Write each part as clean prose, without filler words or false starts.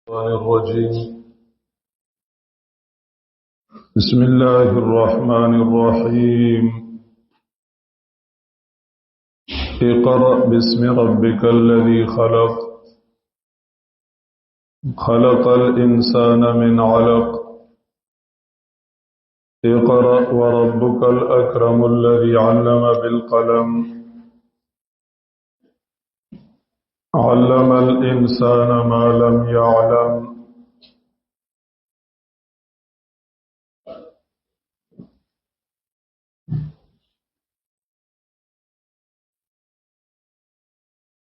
الشيطان الرجيم. بسم الله الرحمن الرحيم. اقرأ باسم ربك الذي خلق خلق الإنسان من علق اقرأ وربك الأكرم الذي علم بالقلم علم الإنسان ما لم يعلم.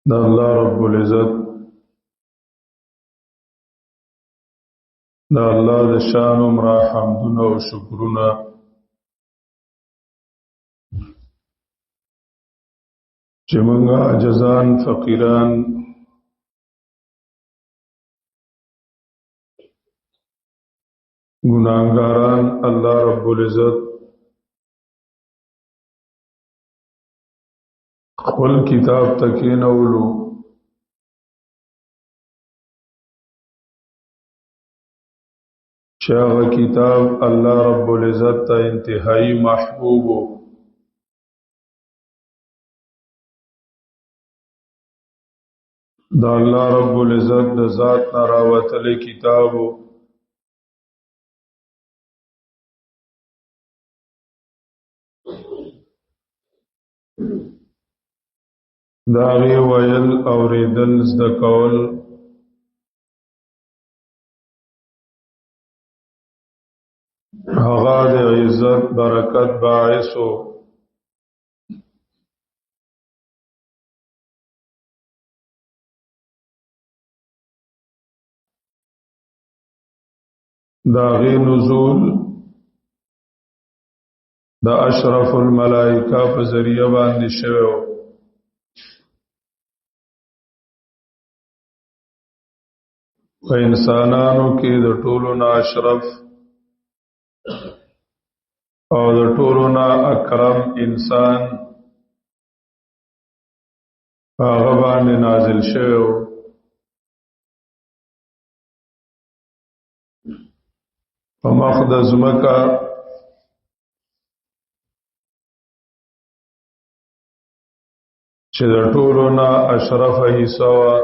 دا الله رب العزت دا الله د شان عمره حمدونه او شکرونه چې موږ عاجزان فقیران ګناهګاران الله رب العزت خپل کتاب تکینولو شاغ کتاب الله رب العزت ته انتهایی محبوب دا الله رب العزت د ذات نراوتلی کتابو داغی ویل اوریدل زده کول هغه د عزت برکت باعثو داغی نزول دا اشرف الملائکه په ذریعہ باندې شوی په انسانانو کې د ټولو نه اشرف او د ټولو نه اکرم انسان هغه باندې نازل شوی په مخ د ځمکه چې د ټولو نه اشرف حصہ وه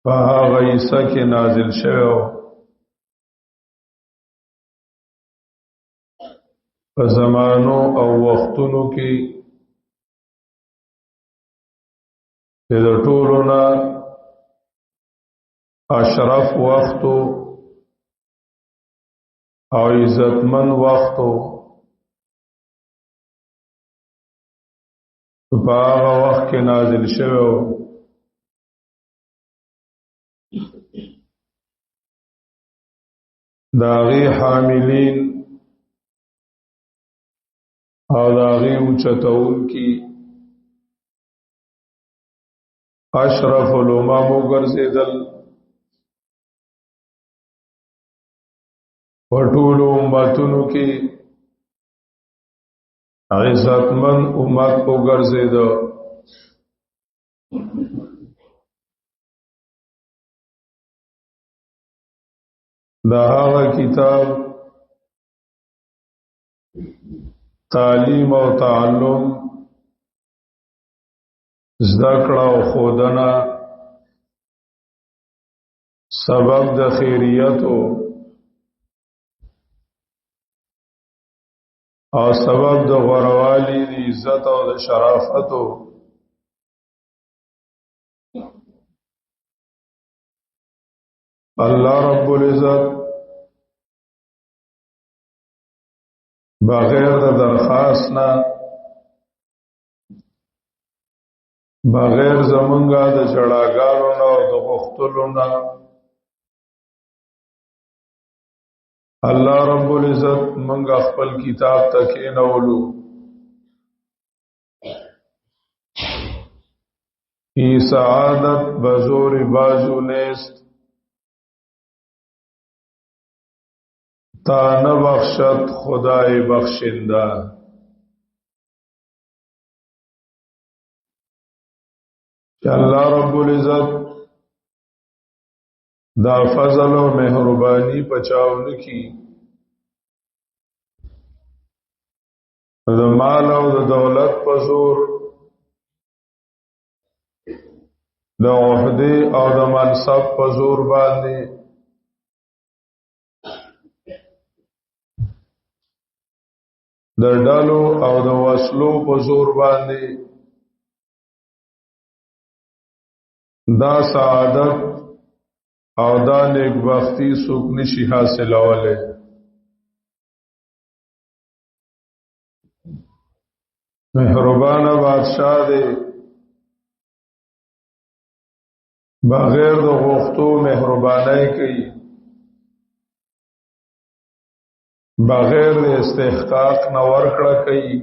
په هغه حصہ کې نازل شوی په زمانو او وختونو کې د ټولو نه اشرف وختو او عزتمن وختو په هغه وخت کې نازل شوی داغی حاملین او داغی اوچتون کی اشرف الامم وګرځیدل په ټولو امتونو کې عزتمن امت وګرځیدل دا هغه کتاب تعلیم او تعلم زده کړه او ښودنه سبب د خیریت او سبب د غوروالي د عزت او د شرافت الله رب العزت بغیر د درخواست نه بغیر زمونږه د جړاګانو نه او د غوښتلو نه الله رب العزت مونږه خپل کتاب ته کېنولو ای سعادت بزور بازو نیست تا نبخشد خدای بخشنده چې الله رب العزت دا فضل او مهرباني پچاونه کی د مال او د دولت په زور د عہده او د منصب په زور باندې د ډالو او د وسلو په زور باندې دا سعادت او دا نیکبختی څوک نشي حاصلوله مهربان بادشاہ دے بغیر د غوښتو مهربانای کوي بغیر د استحقاق نه ورکړه کوي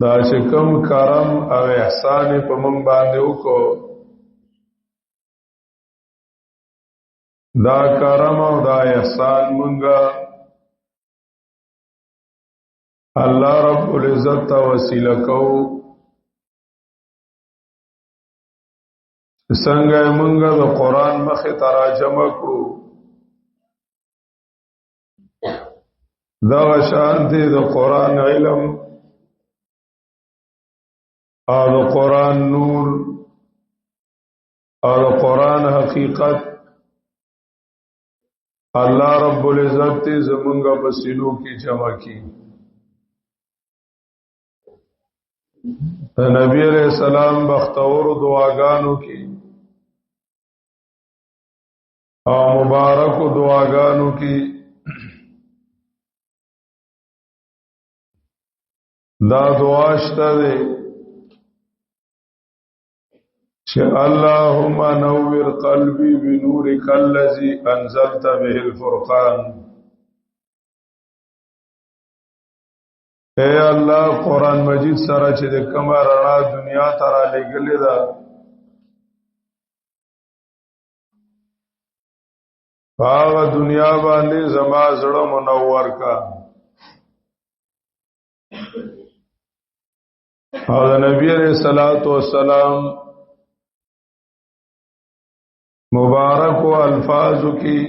دا چې کوم کرم او احسان په مونږ باندې وکړو دا کرم او دا احسان مونږه الله رب العزت ته وسیله کوو څنګه مونږه د قران مخه تراجمه کړو دا شان دي د قران علم او د قران نور او د قران حقیقت الله رب العزت زمونږه په سینو کې جمع کړي نبی علیہ السلام بختور دعاګانو کې او مبارک دعاګانو کې دا دعا شته ده چې اللهم نور قلبي بنورك الذي انزلت به الفرقان اے الله قران مجید سره چې د کومه رڼا دنیا ته را لګلې ده هغه دنیا باندې زما زړه منور کا او د نبی علیہ الصلوۃ والسلام مبارک و الفاظو کی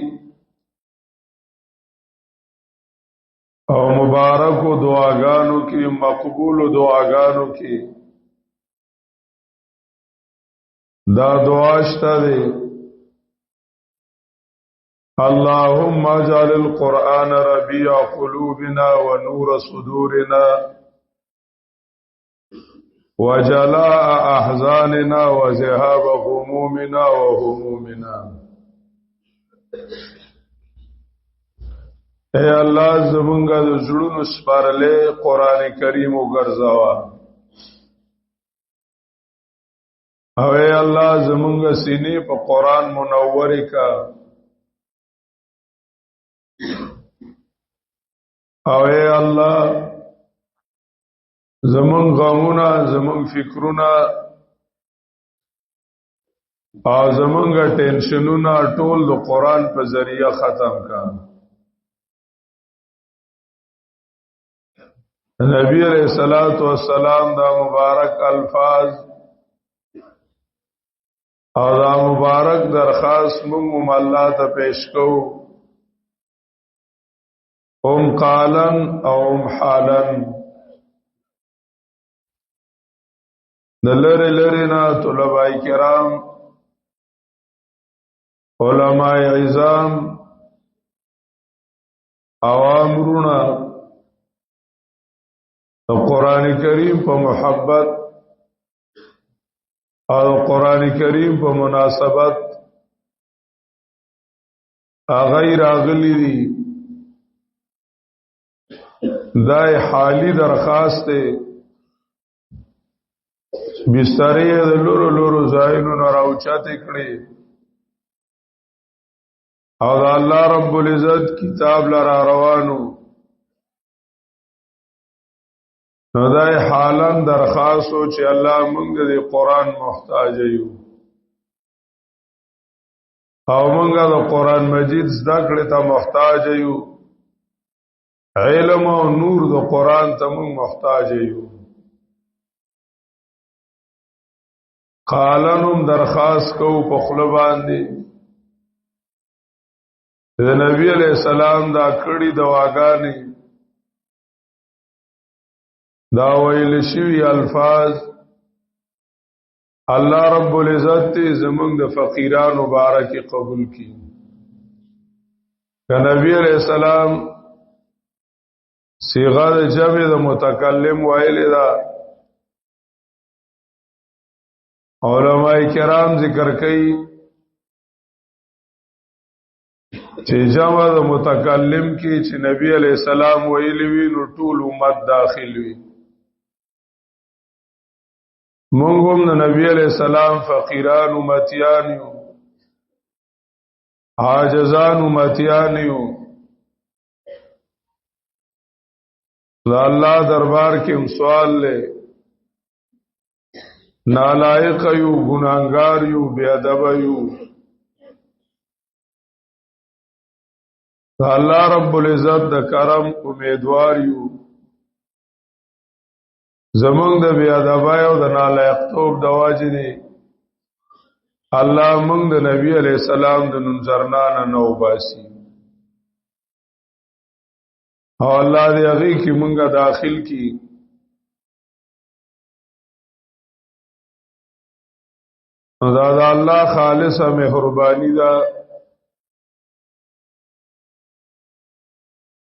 او مبارک و دعاګانو کی مقبول و دعاګانو کی دا دعاشتا دے اللهم اجعل القرآن ربيع قلوبنا ونور صدورنا وجلاء احزاننا وذهاب غمومنا وهمومنا اے الله زمونږه د زړونو سپارلې قران کریم وګرځاوا او اے الله زمونږه سینې په قران منور کا او اے الله زمون غمونه زمون فکرونه او زمونږه ټینشنونه ټول د قران په ذریعہ ختم کا نبی علیہ الصلوۃ والسلام دا مبارک الفاظ او دا مبارک درخواست مونږ الله ته پیش کوو قالن او حالن دلر لرنا طلباء کرام علماء عظام عوامرونا قرآن کریم په محبت او قرآن کریم په مناسبت غیر اغلی دی دای حالی درخواست دی بستری د لورو لورو زاینو نراوچاته کړي او د الله رب العزت کتاب لرا روانو نو دای حالن درخواستو چې الله موږ د قرآن محتاج یو او موږ د قرآن مجید زده کړې ته محتاج یو علم او نور د قران ته موږ محتاج یو. قالنم درخواست کو په خپل باندې د نبی علیہ السلام دا کړي دواګانی دا ویل شوی الفاظ الله رب العزت زمونږ د فقیران مبارک قبول کړي. که نبی علیہ السلام صيغه د جمع د متکلم ویل دا علماء کرام ذکر کوي چې جمع د متکلم کې چې نبی علیہ السلام ویلی وی نو ټول امت داخل وي. مونږ هم د نبی علیہ السلام فقیران امتیان یو، عاجزان امتیان یو. دا الله دربار کې سوال لے نالائق یو، گناہگار یو، بے ادب یو. دا الله رب العزت د کرم امیدوار یو. زمونږ د بے ادبای او د نالایقتوب د واجب دی الله مونږ د نبی علیہ السلام د نظرنا نه وباسي او الله دې هغه کې مونږه داخل کی. دا د الله خالصه مهرباني ده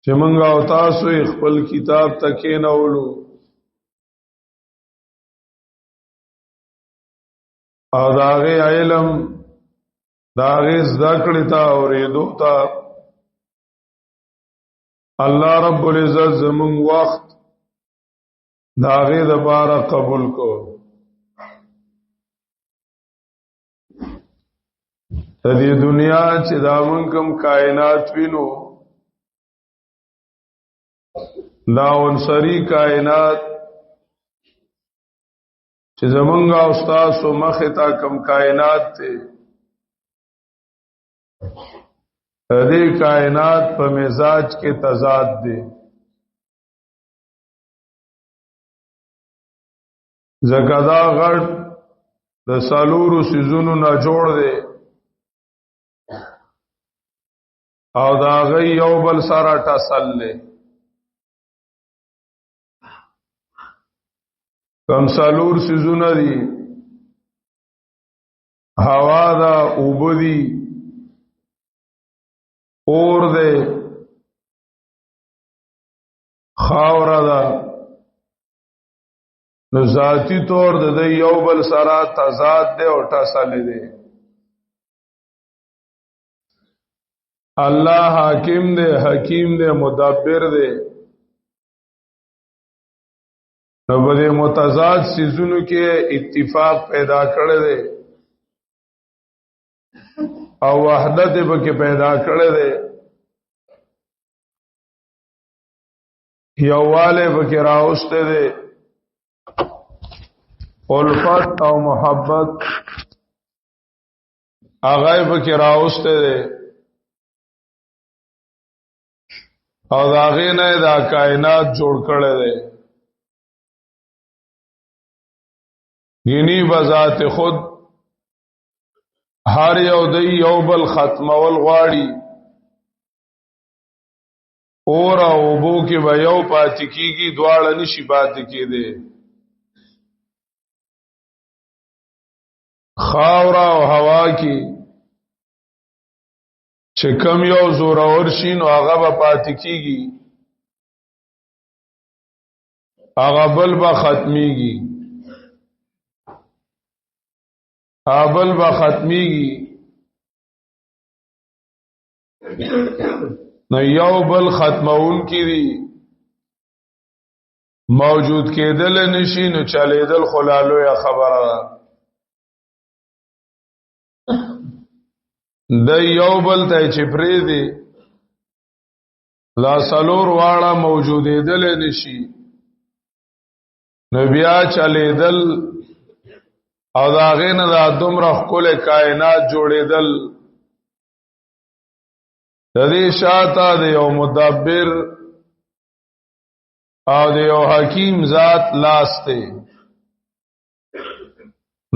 چې مونږه او تاسو خپل کتاب تکې نه ولو او داغه علم داغه ذکر تا اوریدو تا الله رب العزت زمون وخت داغه د بارا قبول کو. د دې دنیا چې دا مونږ کوم کائنات وینو دا عنصری کائنات چې زمونږه استاد سو مخه تا کم کائنات ته دې کائنات په مزاج کې تضاد دي. زکدا غړ د سالورو سيزونو نه جوړ دي او دا غي یو بل سره ټسل لې کم سالور سيزونه دي هوا دا اوبدي اور دے خاور دا نو ذاتی طور د یو بل سره تضاد دے او ټسل دے. الله حاکم دے، حکیم دے، مدبر دے. نو بده متضاد سيزونو کې اتفاق پیدا کړی دی او وحدت به کې پیدا کړی دی، یوواله به کې راوسته دی، الفت او محبت هغه به کې راوسته دی او دا غینه دا کائنات جوړ کړی دی. ینی بذات خود هر یو دی یو بل ختمول غواړي اور او بو کې به یو پاتې کیږي دواړه نشي پاتې کېده. خاور او هوا کې چې کم یو زور اور شي نو هغه به پاتې کیږي هغه بل به ختميږي آبل با ختمیگی نو یو بل ختمون کی دی موجود کېدل نشي نو چلیدل خلالو یا خبره د یو بل ته چپری دی لا سلور واړه موجودېدل نشي نو بیا چلیدل او دا غینه دا دومره خپل کائنات جوړېدل د دې شاته د یو مدبر او د یو حکیم ذات لاس ته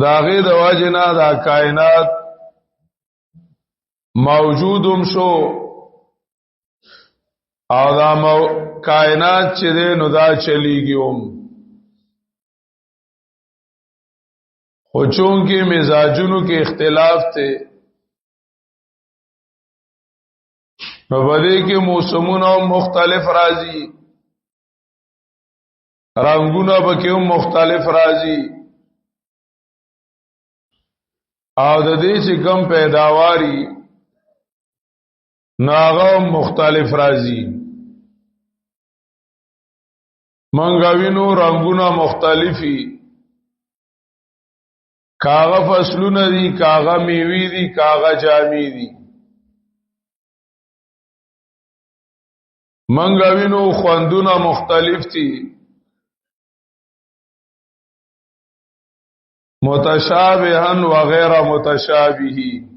داغه د واجنا دا کائنات موجودم شو او دا کائنات چې ده نو دا چلیږي خو چون کې مزاجونو کې اختلاف ته نو بده کې موسمونه مختلف راځي رنگونه به کې مختلف راځي او د دې چې کم پیداواری ناغه مختلف راځي منګاوینو رنگونه مختلفي کاغه فصلونه دي کاغه میوي دي کاغه جامي دي منګاوینو خوندونه مختلف دي متشابهن و غیر متشابهی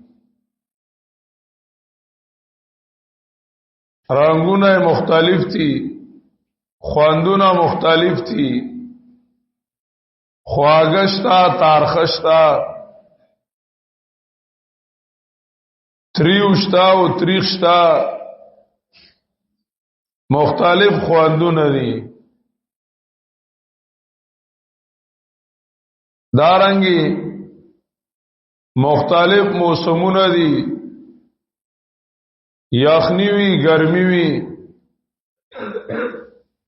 رنگونه مختلف دي خواندونه مختلف دي خواگشتا تارخشتا تریوشتا و تریخشتا مختلف خواندونه دي دارنګي مختلف موسمونه دي یخنی وی ګرمي وی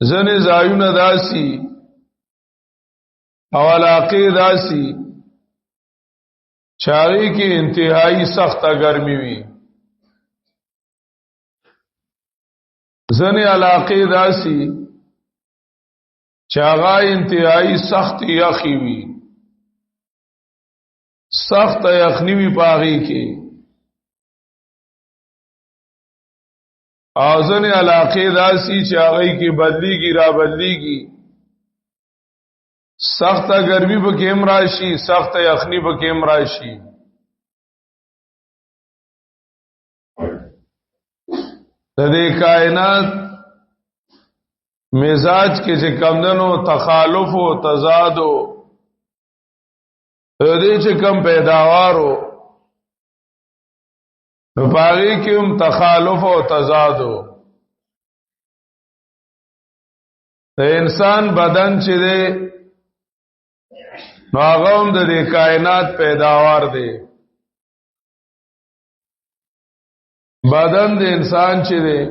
زنه زایونه داسي او علاقه داسي چاغي کې انتهایی سخته ګرمي وی زنه علاقه داسي چاغا انتهایی سخت یخی وی سخت یخنی وی پاغي کې اوزن علاقه داسی چاغی کی بدلیگی را بدلیگی سخت گرمی په کېم راشي سخت یخنی په کېم راشي د دې کائنات مزاج کې چې کمدنو تخالف او تضاد او دې چې کم پیداوارو نو باغی کې هم تخالف او تضاد د انسان بدن چې دی نو هغه هم د دې کائنات پیداوار دی بدن د انسان چې دی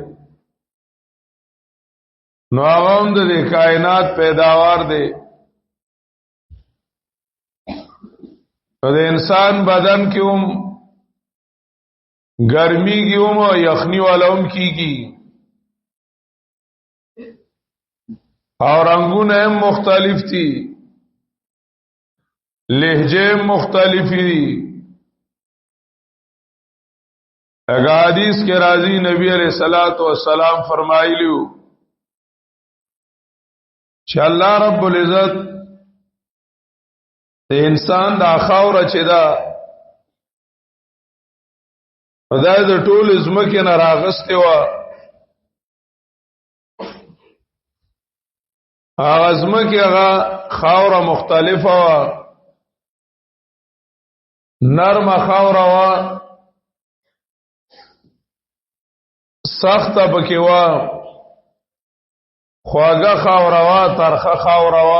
نو هغه هم د دې کائنات پیداوار دی د انسان بدن کې هم گرمی کی هم او یخنی والا هم کیږي او رنگونه هم مختلف دي لهجه مختلفی دي اگه حدیث کے راضی نبی علیہ الصلوۃ والسلام فرمایلیو چې الله رب العزت د انسان د اخاور چې دا خدای د ټول زمکه نه راغسته و هغه زمکه هغه خاوره مختلفه و نرم خاوره و سخت پکې و خواږه خاوره و ترخه خاوره و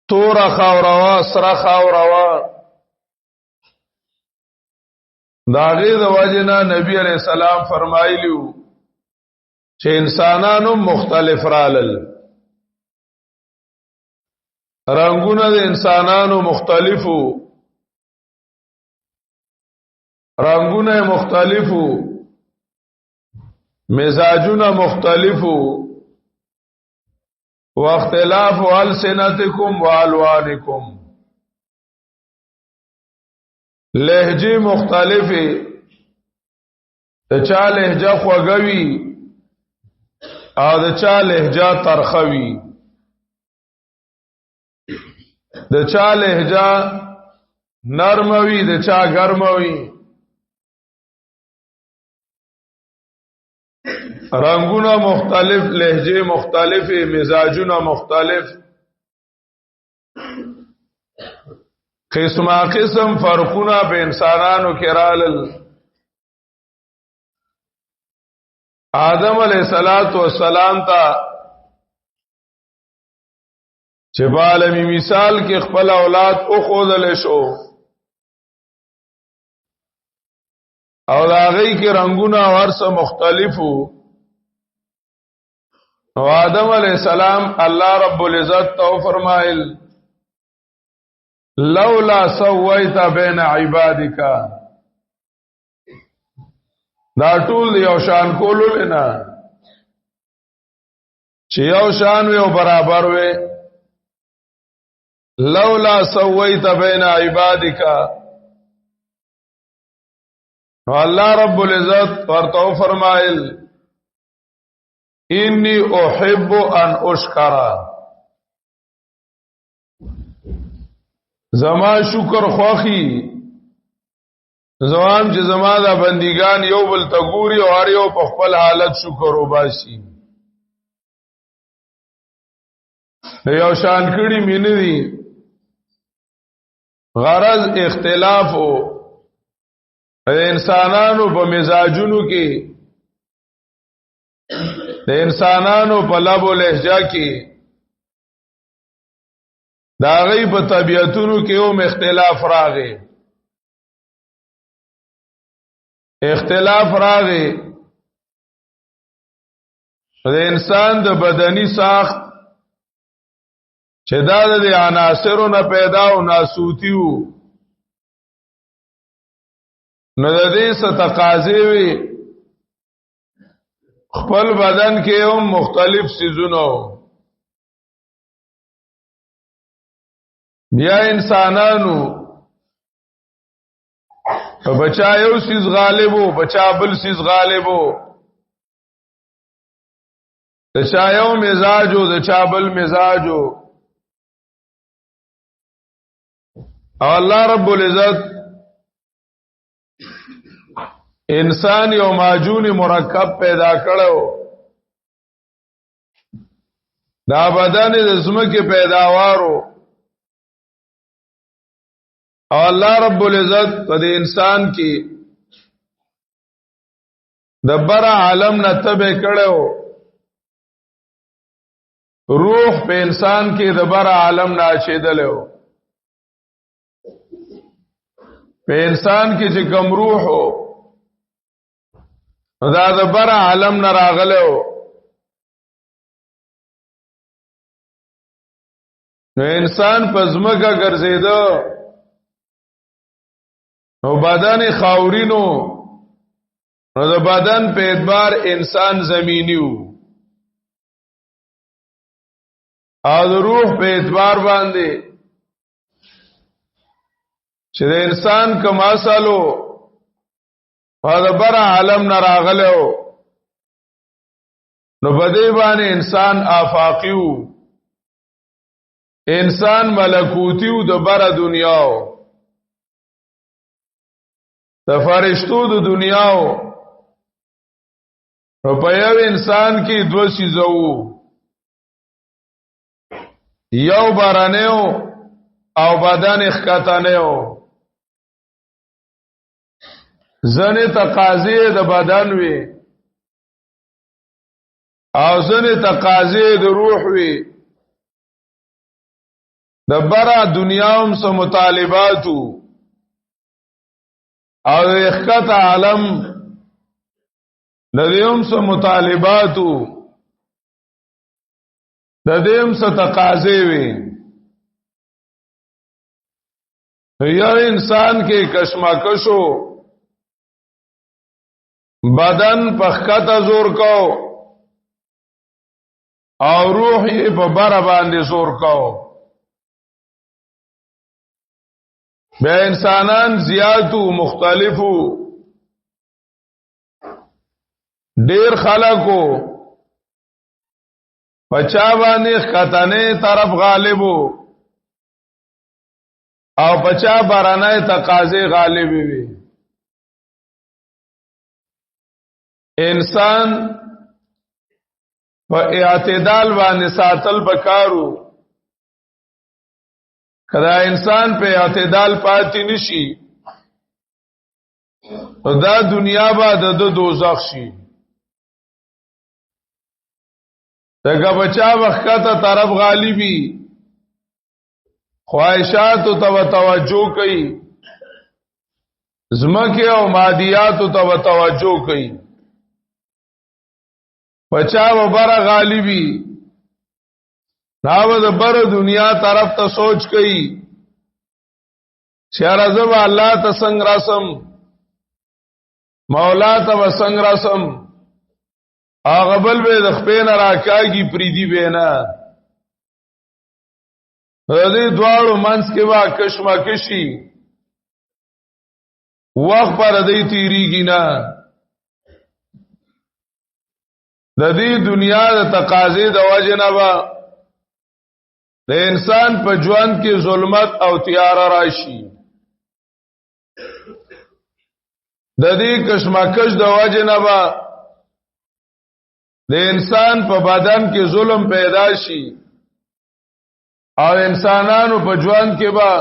تور خاوره و سره خاوره و داغه د واجنا نبی علیہ السلام فرمایلیو چې انسانانو مختلف رالل رنگونه د انسانانو مختلفو رنگونه مختلفو مزاجونه مختلفو واختلاف السنتکم والوانکم لهجه مختلفه د چا لهجه خوږوي او د چا لهجه ترخوي د چا لهجه نرموي د چا ګرموي رنگونه مختلف، لهجه مختلف، مزاجونه مختلف، قسمه قسم فرقونه په انسانانو کې رالل. آدم علیہ السلام ته چې په عالمي مثال کې خپل اولاد او خودل شو او دا غي کې رنگونه ورسه مختلفو. او آدم علیہ السلام الله رب العزت تو فرمایل لولا سویت بین عبادک، دا ټول یو شان کولو لینا چې یو شان وي او برابر وي. لولا سویت بین عبادک، الله رب العزت ورته فرمایل انی احب ان اشکر، زما شکر خوخی زوام چې زما دا بندگان یو بل تګوري او هر یو په خپل حالت شکر وباسي. یو شان کړي مینه دي، غرض اختلاف او انسانانو په مزاجونو کې، د انسانانو په لب او لهجه کې، دا غي په طبيعتونو کې هم اختلاف راغی. اختلاف راغی د انسان د بدني ساخت چې دا د عناصرو نه پیدا او ناسوتیو، نو د دې څه تقاضې وي خپل بدن کې هم مختلف سيزونه. بیا انسانانو بچا یو سیز غالبو، بچا بل سیز غالبو، د چا یو مزاجو، د چا بل مزاجو. او الله رب العزت انسان یو ماجون مرکب پیدا کړو، دا بدن د زمکه پیداوارو. او الله رب العزت په انسان کې د بر عالم نه تبه کړو، روح په انسان کې د بر عالم نه اچیدلو. په انسان کې چې کوم روح او دا د بر عالم نه راغلو، نو انسان په زمکه ګرځیدو او بدن خاورینو، نو د بدن په اعتبار انسان زمینیو او د روح په اعتبار باندې چې د انسان کوم اصلو او د بر عالم نه راغلو، نو بده باندې انسان آفاقیو، انسان ملکوتیو د بر دنیاو، د فرشتو د دنیاو. په یو انسان کې دو سیزو، یو بارانیو او بدن اخکتانیو. زنه تقاضی د بدن وی او زنه تقاضی د روح وی. د برا دنیاوم سو مطالباتو او د اخکت عالم د دیوم سو مطالباتو، د دیم سو تقاضی وی. یا انسان کې کشمکشو، بدن پخکت زور کو او روح یې په بر باندې زور کو. بیا انسانان زیاتو مختلفو، ډیر خلکو پچا باندې خطانه طرف غالبو او پچا بارانه تقاضی غالبی وی. انسان په اعتدال باندې ساتل پکارو کدا انسان په اعتدال پاتې نشي دا دنیا با د دوزخ شي دغه بچا وخته طرف غالیبي خواہشات ته توجه کوي زمکه او مادیات ته توجه کوي بچا وبره غالیبي ناو د بر دنیا طرف ته سوچ کوي چیرې زب الله ته څنګه رسم مولا ته وسنګ رسم هغه بل به د خپل راکاږي پریدي بینا دې دواړو منځ کې وا کشمکشي وخت پر دې تیریږي نه د دې دنیا د تقاضې د وجه نه وا د انسان په ژوند کې ظلمت او تیار راشي د دې کشمکش د وجه نه وا د انسان په بدن کې ظلم پیدا شي او انسانانو په ژوند کې با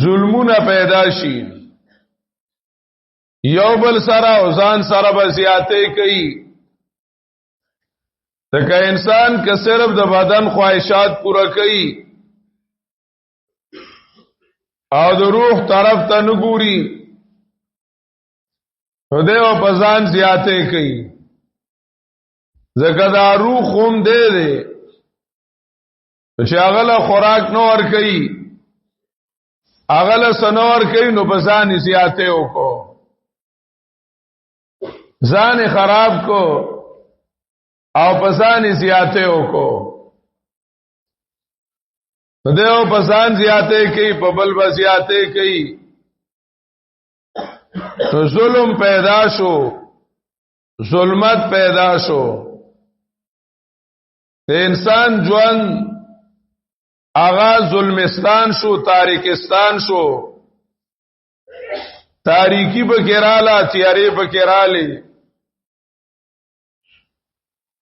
ظلمونه پیدا شي یو بل سره او ځان سره به زیاتې کوي تکه انسان که صرف د بدن خواہشات پورا کوي او د روح طرف ته نګوري خدای او پزان زیاتې کوي زکه دا روح هم دے چې هغه خوراک نو ور کوي هغه سنور کوي نو پزان زیاتې وکړو ځان خراب کو او پسان زیاته وکړو دیو پسان زیاته کوي په بل به زیاته کوي تو ظلم پیدا شو ظلمت پیدا شو انسان ژوند آغا ظلمستان شو تاریکستان شو تاریکی بکرالا تیاری بکرالی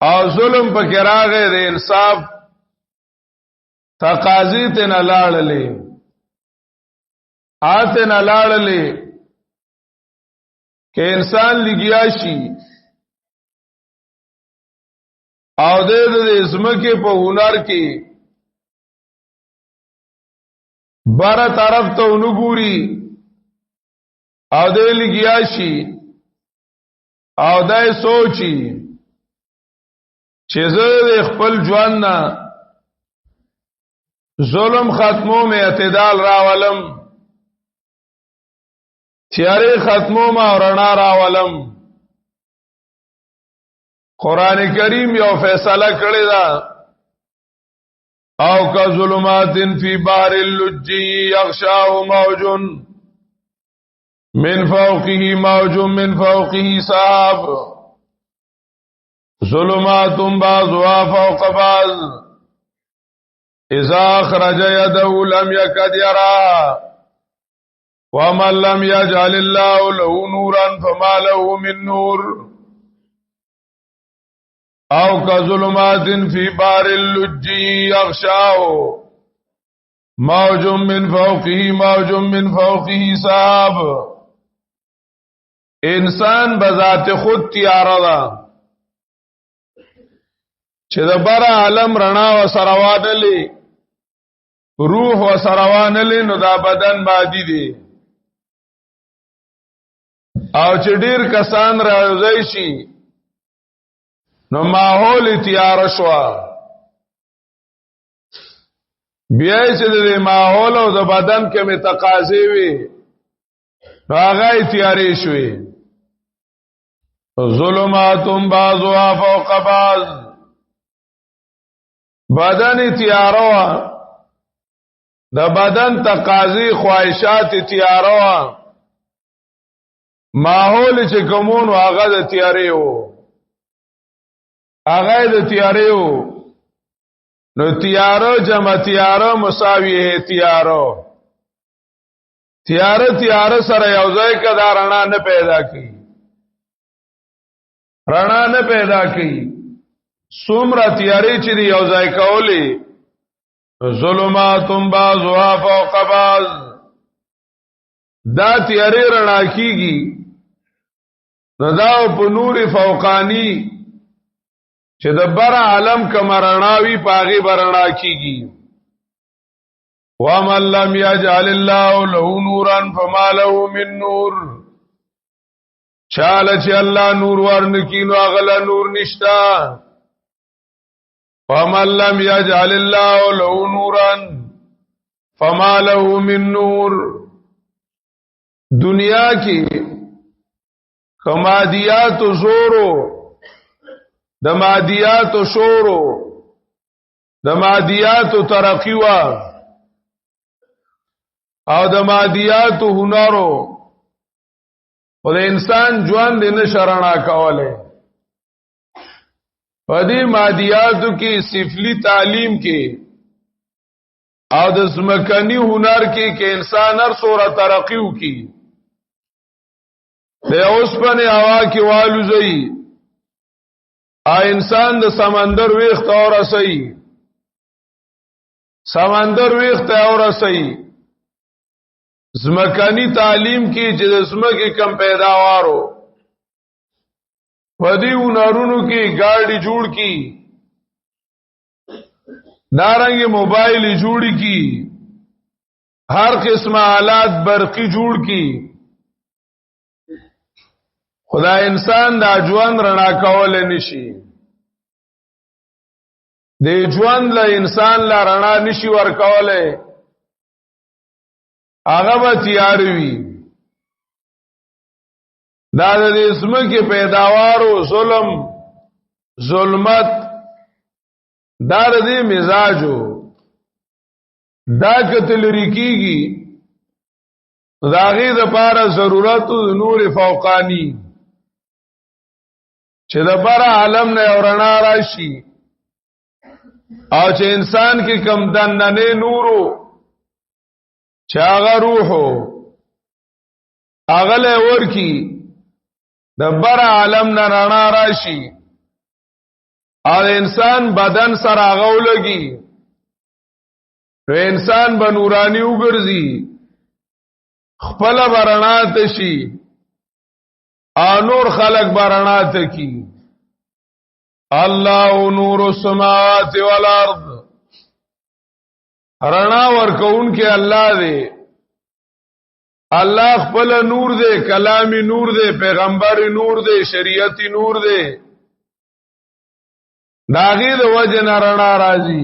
او ظلم پکې راغې د انصاف تقاضی ته نه لاړلې آته نه لاړلې کې انسان لګیا شي او د اسمکه په هنر کې بار طرف ته ونګوري او د لګیا شي او دای سوچي چې زه خپل ژوند نه ظلم ختمو مې اعتدال راولم تیارې ختمو ما رڼا راولم قران کریم یو فیصله کړی دا او کا ظلمات فی بحر اللج یغشاه موج من فوقه موج من فوقه سحاب ظلمات بعضها فوق بعض اذا اخرج يده لم يكد يراها ومن لم يجعل الله له نورا فما له من نور او كظلمات في بحر اللج يغشاه موج من فوقه موج من فوقه سحاب انسان بذات خود تیار ده چې د بر عالم رڼا و سروانلې روح و سروانلې نو دا بدن مادي دي او چې ډیر کسان راځي شي نو ماحول تیار شو بیا چې د ماحول او د بدن کې می تقاضې وي نو هغه تیارې شوې ظلمات بعضها فوق بعض بدن تیارو د بدن تقاضی خواہشات تیارو ماحول چې کومون هغه د تیاریو هغه د تیاریو نو تیارو جمع تیارو مساوی تیارو تیار سره یو ځای کدا رڼا نه پیدا کی رڼا نه پیدا کی څومره تیاری چې دی یو ځای کولی ظلمات بعضها فوق بعض دا تیاری رڼا کیږي نداو په نور فوقانی چې د بر عالم کما رڼاوي پاغي برنا کیږي وَمَن لَّمْ يَجْعَلِ اللَّهُ لَهُ نُورًا فَمَا لَهُ مِن نُّورٍ چاله چې الله نور ورنکینو اغلا نور نشتا وَمَن لَّمْ يَجْعَلِ اللَّهُ لَهُ نُورًا فَمَا لَهُ مِن نُّورٍ دنیا کې کمادیات زورو د مادیات شورو د مادیات ترقیوا او د مادیات هنرو او د انسان ژوند نه شرنا کوله په دې مادیاتو کې سفلی تعلیم کې او د سمکنی هنر کې انسان هر صورت ترقیو کې د اوس په هوا کې والو زئی انسان د سمندر ویخت اور اسئی سمندر ویخت اور اسئی زمکانی تعلیم کی چې د زمکه کم پیداوارو پدی ونارونو کی گاڑی جوړ کی دارنګ موبایل جوړی کی هر قسم آلات برقی جوړ کی خدا انسان دا ژوند رڼا کول نشي د ژوند له انسان لا رڼا نشي ور کوله هغه به تیار وي دا د اسمکه پیداوارو ظلم ظلمت دا د مزاجو دا کتل ریکيږي داغه د پاره ضرورت نور فوقانی چې د بر عالم نه اورنا راشي او چې انسان کې کم دننه نورو چې هغه روحو هغه له ورکی د بر عالم نه رڼا راشي او انسان بدن سره هغه ولګي نو انسان به نورانی وګرځي خپل برنات شي انور خلق برنات کی الله نور السماوات والارض رڼا ورکون کې الله دی الله خپل نور دی کلامی نور دی پیغمبر نور دی شریعت نور دی داغه د وجه رڼا راځي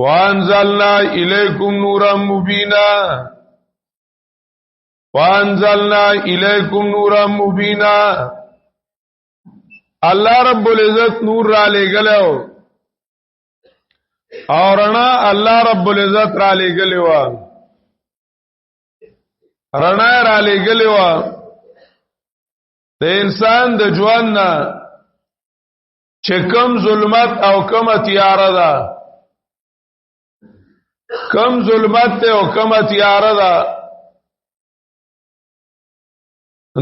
وانزلنا الیکم نورا مبینا وانزلنا الیکم نورا مبینا الله رب العزت نور را لګلو اور رڼا الله رب العزت را لګلو رڼا را لګلو د انسان د ژوند چې کم ظلمت او کم تیار ده کم ظلمت ته او کم تیار ده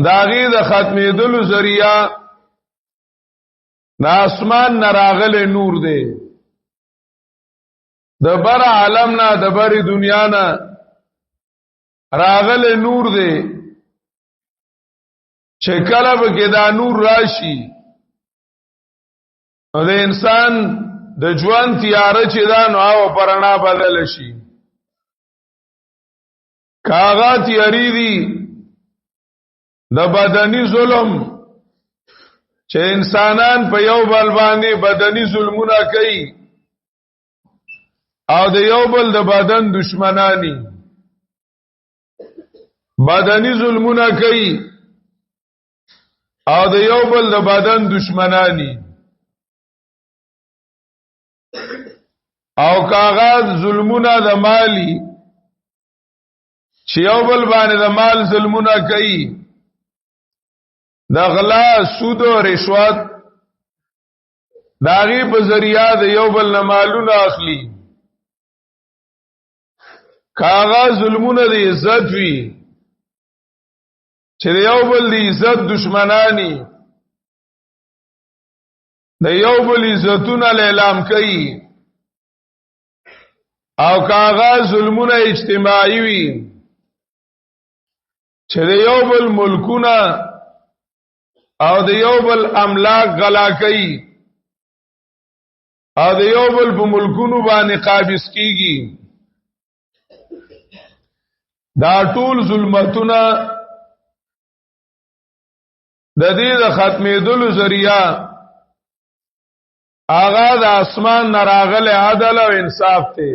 داغي د ختمېدلو ذریعہ د اسمان نراغله نور دی د بر عالم نه د بر دنیا نه راغله نور دی چې کله به کې دا نور راشي او د انسان د ژوند تیار چې دا نو او پرانا بدل شي کاغا تیاری دی د بدنی ظلم چې انسانان په یو بل باندې بدنی ظلمونه کوي او د یو بل د بدن دشمنانی بدنی ظلمونه کوي او د یو بل د بدن دشمنانی او کاغذ ظلمونه د مالی چې یو بل باندې د مال ظلمونه کوي د غلا سود او رشوت داغي په ذریعہ د یو بل نه مالونه اخلي کاغذ ظلمونه د عزت وی چې یو بل د عزت دشمنانی د یو بل عزتونه اعلان کوي او کاغه ظلمونه اجتماعي وي چې د یو بل ملکونه او د یو بل املاک غلا کوي او د یو بل په ملکونو باندې قابض کیږي دا ټول ظلمتونه د دې د ختمېدلو ذریعہ آغا د اسمان نراغله عدل او انصاف ته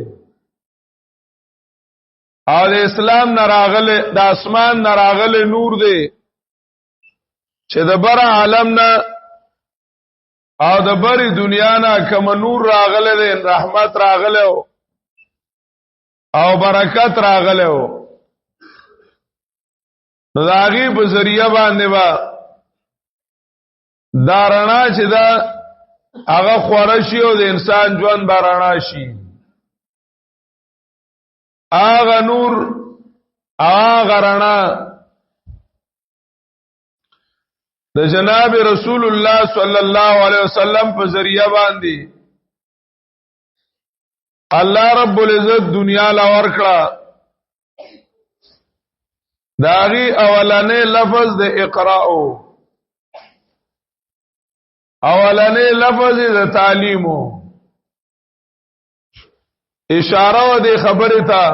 او د اسلام نراغله د اسمان نراغله نور دی چې د بر عالم نه او د بری دنیا نه کوم نور راغله دی رحمت راغله او برکت راغله نو داغي په ذریعہ باندې با دارنا چې دا هغه خورشي او د انسان ژوند بارانا شي هغه نور هغه رڼا د جناب رسول الله صلی الله علیه وسلم په ذریعہ باندې الله رب العزت دنیا لا ورکړه داغي اولانې لفظ د اقرا اولانې لفظ د تعلیم اشاره و د خبره ته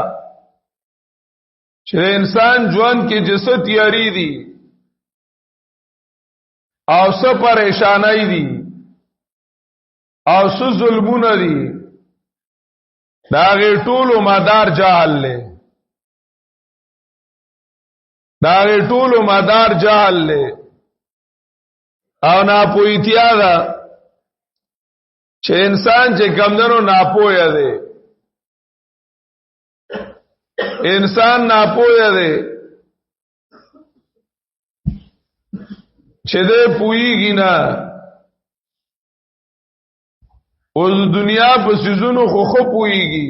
چې انسان ژوند کې جسد تیاری دي او څه پریشانای دي او څه ظلمونه دي دا غي ټولو مدار جهل له دا غي ټولو مدار جهل له او ناپوهتیا ده چې انسان چې کمندونو ناپوهه ده انسان ناپوهه ده چې ده پوهیږي نه او دنیا په سيزونو خو پوهیږي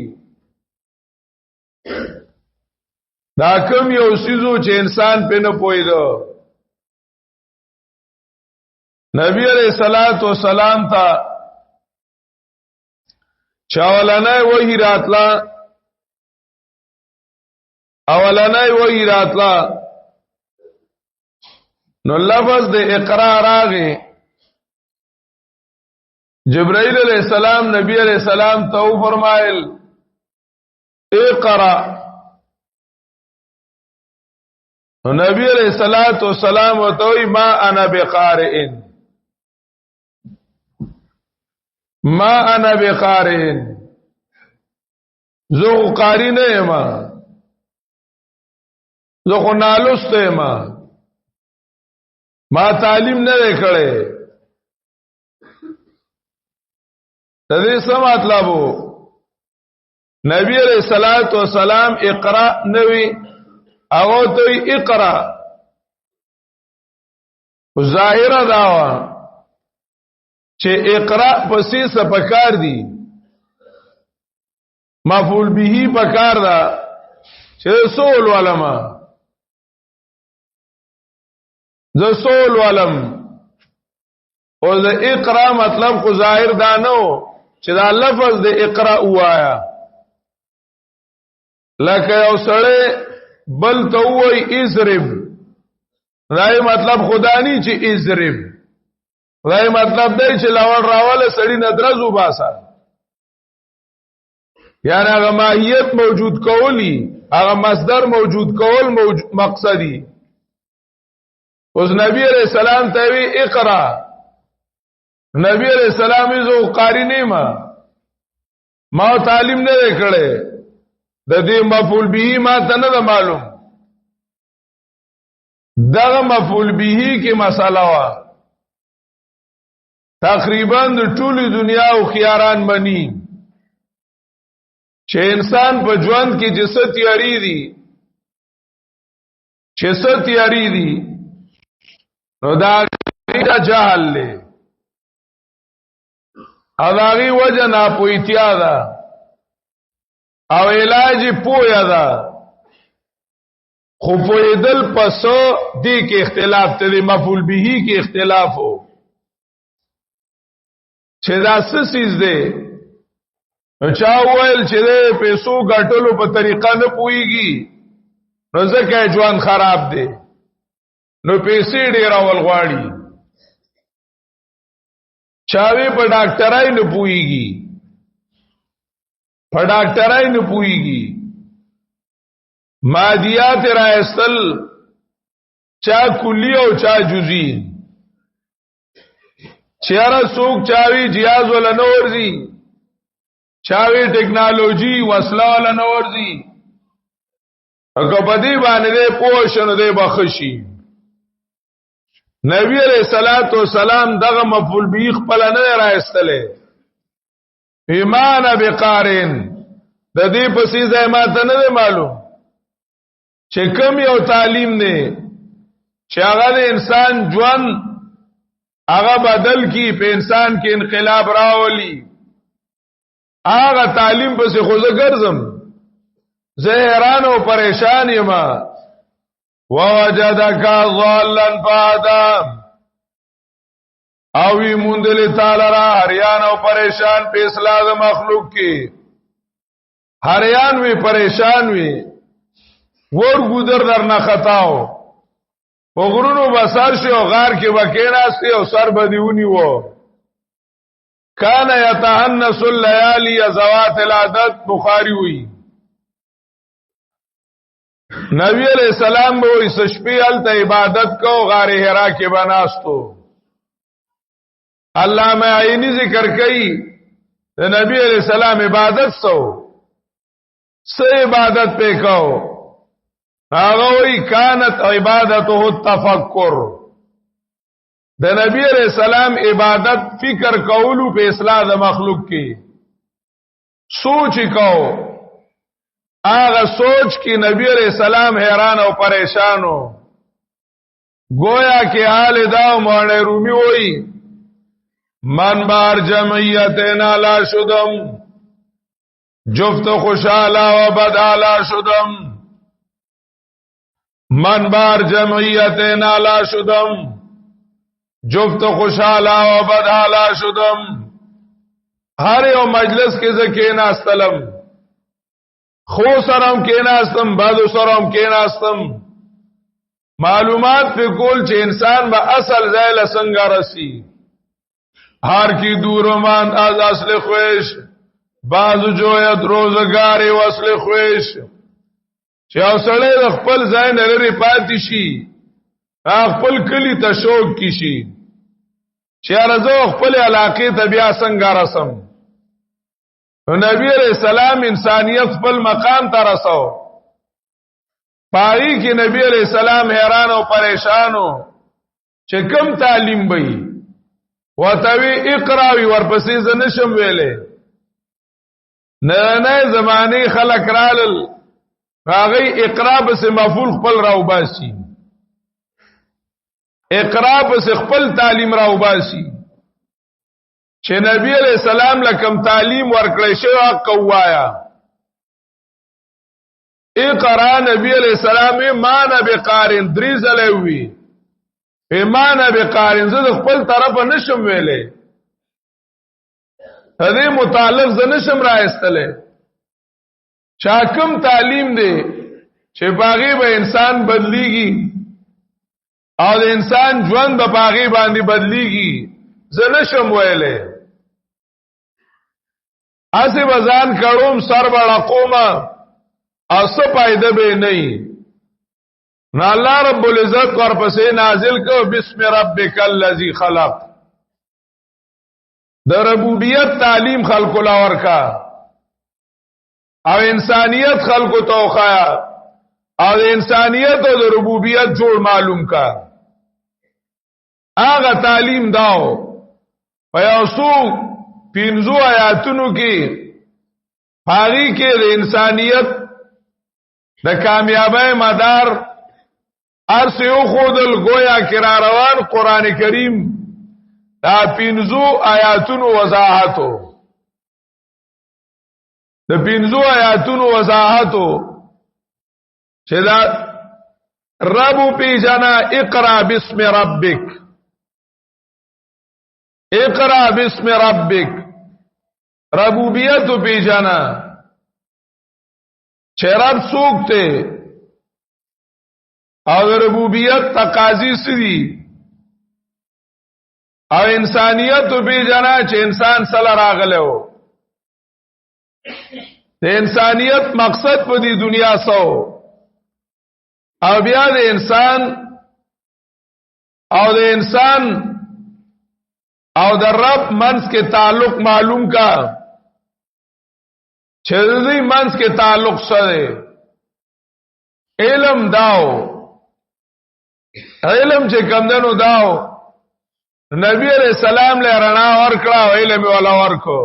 دا کوم یو سيزو چې انسان په نه پوهیدو نبی علیہ الصلوۃ والسلام تا چاولانه وحی راتلا اولانه وحی راتلا نو لفظ د اقرا راغی جبرائیل علیہ السلام نبی علیہ السلام ته فرمایل اقرا نو نبی علیہ الصلوۃ والسلام وتوی ما انا بقارئ ما انا بقارئ زه قاری نه یم زه خو نالسته یم ما تعلیم نه کړې د دې څه مطلب نبی علیہ الصلوۃ والسلام اقرا نوی او ته اقرا ظاهر داوا چې اقرا پسې سپکار دي مفعول به پکار دا چې سول علما ز سول علم او د اقرا مطلب خو ظاهر دا نو چې دا لفظ د اقرا وایا لکه یو سړی بل ته وای ازرب راي مطلب خدانی چې ازرب راي مطلب دی چې لاول راواله سړی نه درزو باسا یعنی هغه ماهیت موجود کولی هغه مصدر موجود کول مقصدی اوس نبی علیہ السلام ته وی اقرا نبی علیہ السلام یې قاری نه ما تعلیم نه کړي د دې مفعول به ما ته نه معلوم دغه مفعول به کې مساله وا تقریبا د ټولي دنیا او خياران مني چې انسان په ژوند کې جسد تیاری دي چې څه تیاری دي نو دا جهل له اغاغي وجه ناپوهتیا ده او علاج پویا ده خو پویدل پسو دی کې اختلاف ته مفعول به کې اختلاف هو چې دا سیز دی نو چا ویل چې د پیسو ګټلو په طریقه نه پويږي نو ځکه ژوند خراب دی نو پیسې ډیر اول غواړي چاوي په ډاکټرای نه پويږي په ډاکټرای نه پويږي مادیات راستل چا کلی او چا جزئی چیرې څوک چاوي جیاز ول نه ورزي چاوي ټیکنالوژي وسله ول نه ورزي هغه بدی باندې پوښنه دی بخشي نبی علیہ الصلوۃ والسلام دغه مفعول به خپل نه راستله ایمان بقارن د دې په سي ځای ماته نه معلوم چې کوم یو تعلیم دی چې هغه د انسان ژوند هغه بدل کی په انسان کې انقلاب راولي هغه تعلیم په څه خوځه ګرځم زه حیران او پریشان یم ووجدک ضالا فهدى او وی مونږ تعالی را حیران او پریشان په اصلاح د مخلوق کې حیران وی پریشان وی ور ګودر در نه خطاو وګورونو بسار شي او غار کې وکیناسته او سر بدیونی وو کان یتهنس الليالي ذوات العدد بخاری وی نبی علیہ السلام به وې سشپی الته عبادت کو غار حرا کې بناستو علامہ عینی ذکر کړي د نبی علیہ السلام عبادت سو عبادت په کو هغه وی کانت عبادته التفکر د نبی علیہ السلام عبادت فکر کولو په اصلاح د مخلوق کې سوچ کو هغه سوچ کې نبی علیہ السلام حیران او پریشان ہو گویا کې حال دا مولانا رومي وای من بار جمعیتنا لا شدم جفت خوشالا و بدالا شدم من بار جمعیتنا لا شدم جفت خوشالا و بدالا شدم هر یو مجلس کې زکه ناستلم خو سرم کې ناستم بعد سرم کې ناستم معلومات په کول چې انسان به اصل ځای له څنګه رسی هر کی دورمان از اصل خویش بازو جویت روزگاری وصل خویش چې اوسړې د خپل ځای نه لري پاتې شي خپل کلی ته شوق کی شي چې ارزو خپل علاقې ته بیا څنګه رسم نبی علیہ السلام انسانیت خپل مقام ته رسو پای کې نبی علیہ السلام حیران او پریشان او چې کم تعلیم وي وتوی اقرا وی ورپسې زنشم ویلې نه زمانه خلق رال راغی اقرا بس مفعول خپل راو باسي اقرا بس خپل تعلیم راو باسي چې نبی علیہ السلام لکم تعلیم ورکړی شو قوایا اقرا نبی علیہ السلام ایمان بقارن دریزلوی ایمان بقارن زه خپل طرف نشم ویلې هدي متعلق ز نشم راستله چاکم تعلیم دی چې باغی به انسان بدلیږي او د انسان ژوند په باغی باندې بدلیږي ز نشم ویلې اسی بزان کړوم سر بڑا قومه اوسه پایده به نه نو الله رب العزت ورپسې نازل کو بسم ربک الذی خلق د ربوبیت تعلیم خلق لا ورکا او انسانیت خلق توخا او انسانیت او د ربوبیت جوړ معلوم کا هغه تعلیم داو پیاسو پینزو آیاتونو کې پاری کې د انسانیت د کامیابی مدار ارسیو خودل گویا کرا روان قرآن کریم دا پینزو آیاتونو وضاحتو د پینزو آیاتونو وضاحتو چې دا ربو پی جنا اقرا بسم ربک اقرا باسم ربک ربوبیت پی جانا چې رب څوک ته او ربوبیت تقاضی سری او انسانیت پی جانا چې انسان سره راغله و د انسانیت مقصد په دې دنیا سو او بیا د انسان او د رب منس کې تعلق معلوم کا چې دې منس کې تعلق سره علم داو علم چې کمندنو داو نبی علیہ السلام له رڼا ورکړه او علم ولا ورکو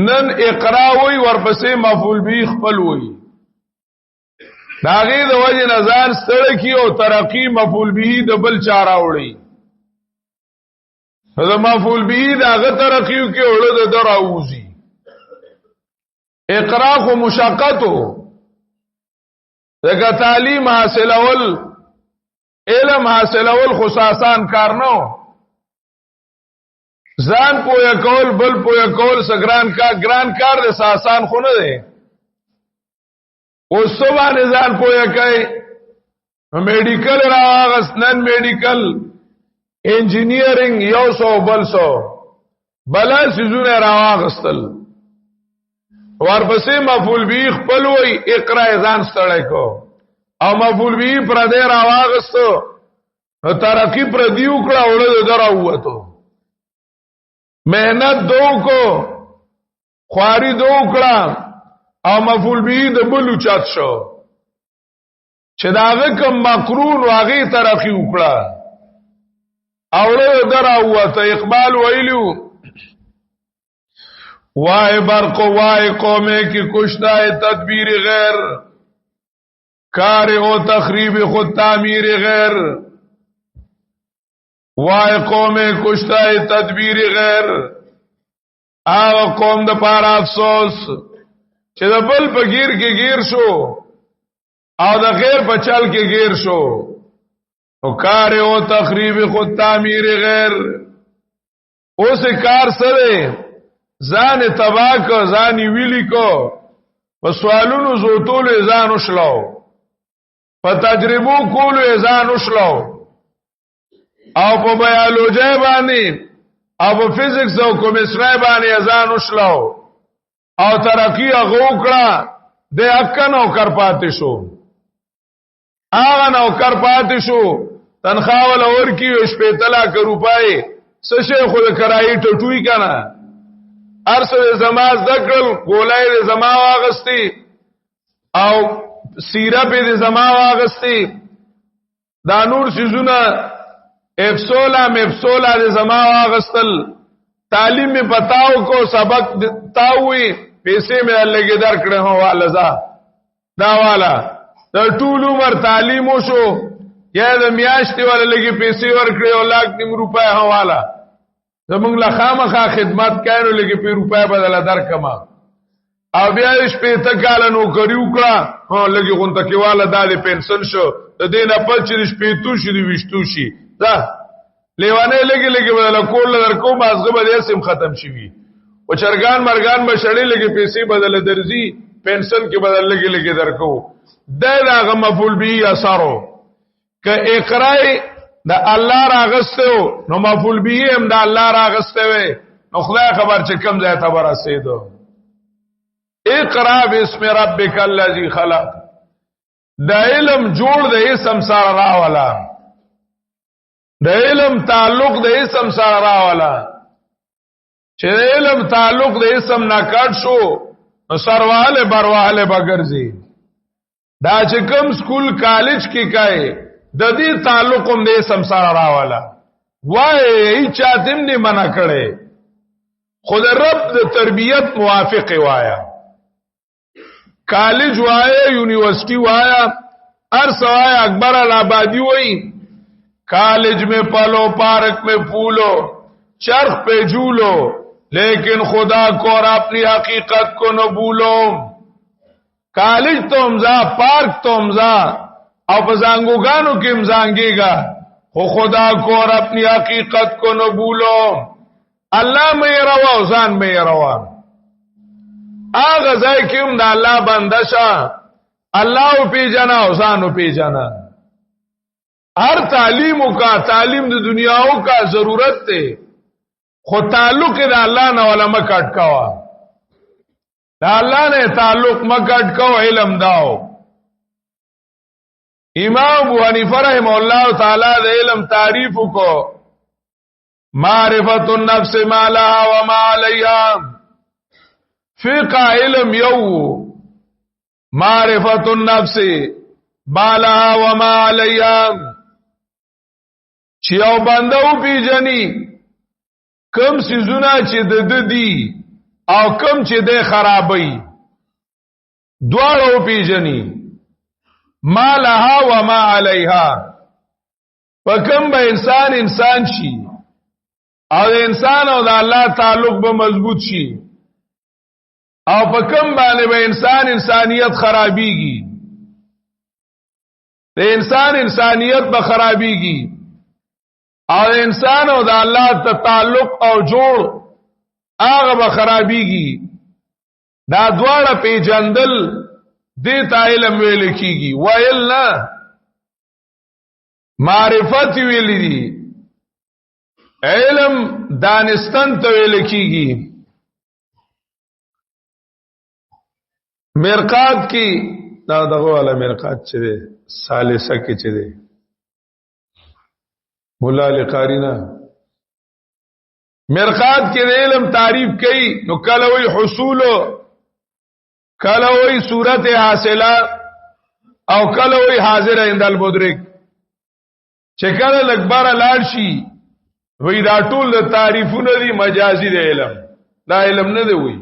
نن اقرا وی ورپسې مفعول به خپل وی داغه د وجه نظر ستړی کی او ترقی مفعول به د بل چاره وړي دا مفعول به داغه ترقی کی وړو د دراوزی اقرا خو مشقتو دغه تعلیم حاصلول علم حاصلول خصاصان کار نو ځان پویا کول بل پویا کول سګران کا ګران کار د آسان خو نه دی اوس باندې ځان پویا کوي میډیکل راغس نن میډیکل انجینیرینګ یو سو بل سو بلا سيزونه راغستل ورپسې مفعول به خپل وای اقرا ځان ستړی کو او مفعول به پر دې راغستو ترقی پر دیو کړه وړو دراوته محنت دو کو خواری دو کړه او مفعول به د بلو چات شو چې داغه کم مقرون واغې ترقی وکړه اوله دراوته اقبال ویلو وای برق وای قومه کی کشتا ہے تدبیر غیر کار او تخریب خود تعمیر غیر وای قومه کشتا ہے تدبیر غیر آغا قوم دا پارا افسوس چې دا بل پا گیر کے گیر شو او دا غیر پا چل کے گیر شو او کار او تخریب خود تعمیر غیر او سے کار سره ځان تباہ کو ځان ویلی کو په سوالونو زوتول ځان وشلو په تجربو کول ځان وشلو او په بیولوژي باندې او په فزیکس او کیمستري باندې ځان وشلو او ترقی غوکړه د اکنو کر پاتې شو هغه نو کر پاتې شو تنخواه ول ورکی شپېتلا ک روپای څه شي خو کرای ټټوي کنه ارسل زما ذکر گولای زما واغستی او سیرپ دې زما واغستی دا نور سيزونه افسولا مفسولا دې زما واغستل تعلیم می بتاو کو سبق تاوي پیسې مې لګي درکړه هو والزا دا والا د ټول عمر تعلیم وشو یا د میاشتې ول لګي پیسې ورکړي او لاک نیم روپیا هو والا زمونږ له خامخا خدمت کینو لګي په روپیا بدل درکما او بیا شپې ته کال نو کړیو کړه هو لګي غونته کې والا د پنسل شو د دینه پچې شپې تو شي دی وشتو شي دا لیوانه لګي لګي بدل کول درکو مازغه به اسم ختم شي او چرګان مرغان به شړې لګي پیسې بدل درځي پنسل کې بدل لګي لګي درکو دغه مفعول به اثرو ک اقرای دا الله راغستو نو مفعول به هم دا الله راغسته وي نو خدای خبر چې کم ځای ته ورسېدو اقرا باسم ربک الذی خلق دا علم جوړ د اسم سره راوالا د علم تعلق د اسم سره راوالا چې علم تعلق د اسم نه کټ شو نو سرواله برواله بغرزي دا چې کوم سکول کالج کې کای د دې تعلق هم د اسم سره راواله وای چاتم نه منع کړي خود رب د تربیت موافق وایا کالج وایا یونیورسٹی وایا ارسوایا اکبر الآبادی وای کالج میں پلو پارک میں پھولو چرخ پہ جھولو لیکن خدا کو اور اپنی حقیقت کو نہ بھولو کالج تو امزا پارک تو امزا او په زنګوګانو کې امزانګيګا ہو خدا کو اور اپنی حقیقت کو نہ بھولو اللہ میں روا ځان میں روا آغا ځای کیم دا الله بندشا الله پی جنا او ځان پی جنا ہر تعلیم کا تعلیم د دنیاو کا ضرورت تے خو تعلق دا اللہ نه ولا مکټ کوا دا اللہ نے تعلق مکټ کو علم داو امام ابو حنیفہ رحمہ اللہ تعالی د علم تعریف کو معرفت النفس ما لها وما عليها فقہ علم یو معرفت النفس ما لها وما عليها چې او بندو پیجنی کم سيزونه چې د دي او کم چې د خرابي دواړو پیجنی ما لها وما عليها پکم به انسان شي او انسان او د الله تعلق به مضبوط شي او پکم باندې به انسانیت خرابيږي د انسانیت به خرابيږي او انسان او د الله ته تعلق او جوړ هغه به خرابيږي دا دواړه پیجندل دې ته علم ویل کیږي ویل نه معرفت ویل دي علم دانستان ته ویل کیږي مرقات کی دا دغه والا مرقات چې ده ثالثه کې چې ده مولا لقارینا مرقات کې علم تعریف کوي نو کله وی حصول کله وی صورت حاصله او کله وی حاضر عند المدرک چې کله لکبره لاړ شي وی دا ټول تعریفونه دي مجازي دی علم دا علم نه دی وی